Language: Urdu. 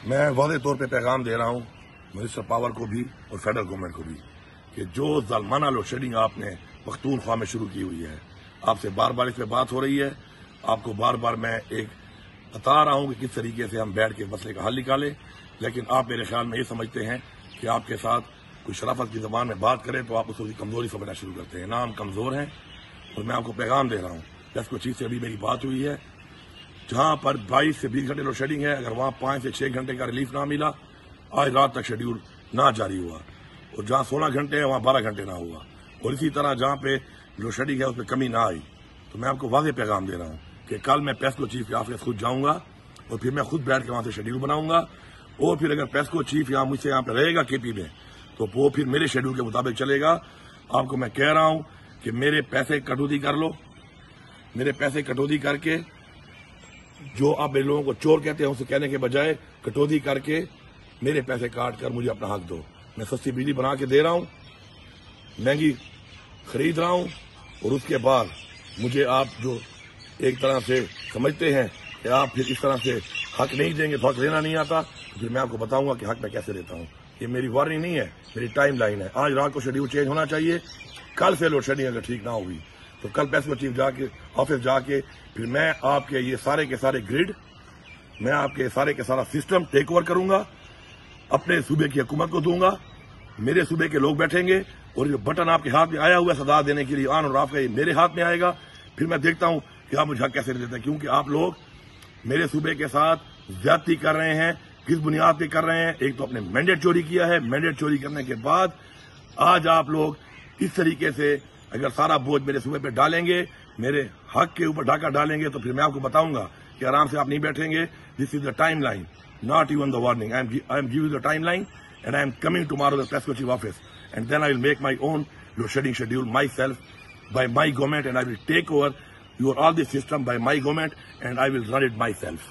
میں واضح طور پہ پیغام دے رہا ہوں منسٹر پاور کو بھی اور فیڈرل گورنمنٹ کو بھی کہ جو ظالمانہ لوڈ شیڈنگ آپ نے پختونخوا میں شروع کی ہوئی ہے، آپ سے بار بار اس پہ بات ہو رہی ہے، آپ کو بار بار میں ایک بتا رہا ہوں کہ کس طریقے سے ہم بیٹھ کے مسئلے کا حل نکالیں، لیکن آپ میرے خیال میں یہ سمجھتے ہیں کہ آپ کے ساتھ کوئی شرافت کی زبان میں بات کرے تو آپ اس کی کمزوری سمجھنا شروع کرتے ہیں۔ نہ ہم کمزور ہیں، اور میں آپ کو پیغام دے رہا ہوں، ڈیسکو چیف سے ابھی میری بات ہوئی ہے، جہاں پر 22 سے 20 گھنٹے لوڈ شیڈنگ ہے، اگر وہاں 5 سے 6 گھنٹے کا ریلیف نہ ملا، آج رات تک شیڈیول نہ جاری ہوا، اور جہاں 16 گھنٹے ہے وہاں 12 گھنٹے نہ ہوا، اور اسی طرح جہاں پہ لوڈ شیڈنگ ہے اس پہ کمی نہ آئی۔ تو میں آپ کو واضح پیغام دے رہا ہوں کہ کل میں پیسکو چیف کے آفس خود جاؤں گا، اور پھر میں خود بیٹھ کے وہاں سے شیڈیول بناؤں گا، اور پھر اگر پیسکو چیف مجھ سے یہاں پہ رہے گا کے پی میں تو وہ پھر میرے شیڈیول کے مطابق چلے گا۔ آپ کو میں کہہ رہا ہوں کہ میرے پیسے کٹوتی کر لو، میرے پیسے کٹوتی کر کے، جو آپ میرے لوگوں کو چور کہتے ہیں اسے کہنے کے بجائے کٹوتی کر کے میرے پیسے کاٹ کر مجھے اپنا حق دو۔ میں سستی بجلی بنا کے دے رہا ہوں، مہنگی خرید رہا ہوں، اور اس کے بعد مجھے آپ جو ایک طرح سے سمجھتے ہیں کہ آپ پھر اس طرح سے حق نہیں دیں گے تو حق لینا نہیں آتا، تو پھر میں آپ کو بتاؤں گا کہ حق میں کیسے لیتا ہوں۔ یہ میری وارننگ نہیں ہے، میری ٹائم لائن ہے۔ آج رات کو شیڈیول چینج ہونا چاہیے، کل سے لوڈ شیڈنگ اگر ٹھیک نہ ہوئی تو کل پیسکو چیف جا کے آفس جا کے پھر میں آپ کے یہ سارے کے سارے گریڈ، میں آپ کے سارے کے سارا سسٹم ٹیک اوور کروں گا، اپنے صوبے کی حکومت کو دوں گا، میرے صوبے کے لوگ بیٹھیں گے، اور جو بٹن آپ کے ہاتھ میں آیا ہوا ہے سزا دینے کے لیے آن اور آف کا، یہ میرے ہاتھ میں آئے گا۔ پھر میں دیکھتا ہوں کہ آپ مجھے حق کیسے دیتے ہیں، کیونکہ آپ لوگ میرے صوبے کے ساتھ زیادتی کر رہے ہیں۔ کس بنیاد پہ کر رہے ہیں؟ ایک تو اپنے مینڈیٹ چوری کیا ہے، مینڈیٹ چوری کرنے کے بعد آج آپ لوگ اس طریقے سے اگر سارا بوجھ میرے صوبے پہ ڈالیں گے، میرے حق کے اوپر ڈھاکہ ڈالیں گے، تو پھر میں آپ کو بتاؤں گا کہ آرام سے آپ نہیں بیٹھیں گے۔ This is the timeline, not even the warning. I am giving the timeline and I am coming tomorrow the PESCO chief office and then I will make my own load shedding schedule myself by my government, and I will take over all this system by my government, and I will run it myself.